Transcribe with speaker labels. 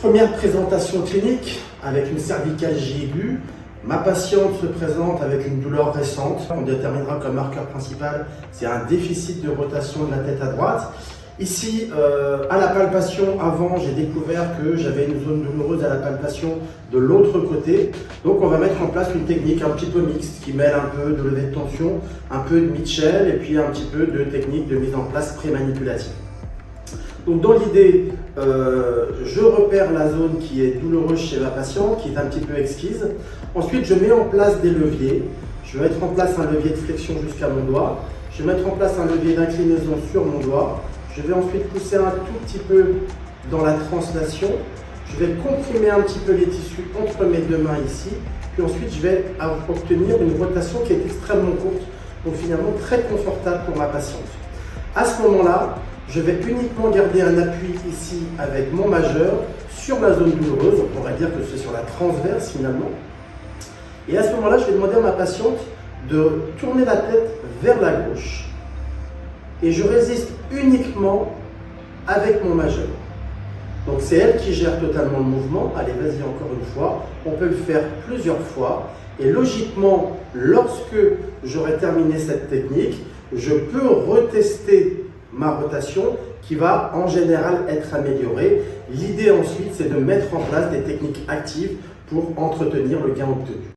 Speaker 1: Première présentation clinique avec une cervicalgie aiguë. Ma patiente se présente avec une douleur récente. On déterminera comme marqueur principal, c'est un déficit de rotation de la tête à droite. Ici, à la palpation, avant, j'ai découvert que j'avais une zone douloureuse à la palpation de l'autre côté. Donc, on va mettre en place une technique un petit peu mixte qui mêle un peu de levée de tension, un peu de Mitchell et puis un petit peu de technique de mise en place prémanipulative. Donc, dans l'idée, je repère la zone qui est douloureuse chez ma patiente, qui est un petit peu exquise. Ensuite, je mets en place des leviers. Je vais mettre en place un levier de flexion jusqu'à mon doigt. Je vais mettre en place un levier d'inclinaison sur mon doigt. Je vais ensuite pousser un tout petit peu dans la translation. Je vais comprimer un petit peu les tissus entre mes deux mains ici. Puis ensuite, je vais obtenir une rotation qui est extrêmement courte, donc finalement très confortable pour ma patiente. À ce moment-là, je vais uniquement garder un appui ici avec mon majeur sur la zone douloureuse. On pourrait dire que c'est sur la transverse finalement. Et à ce moment-là, je vais demander à ma patiente de tourner la tête vers la gauche. Et je résiste uniquement avec mon majeur. Donc c'est elle qui gère totalement le mouvement. Allez, vas-y encore une fois. On peut le faire plusieurs fois. Et logiquement, lorsque j'aurai terminé cette technique, je peux retester ma rotation qui va en général être améliorée. L'idée ensuite, c'est de mettre en place des techniques actives pour entretenir le gain obtenu.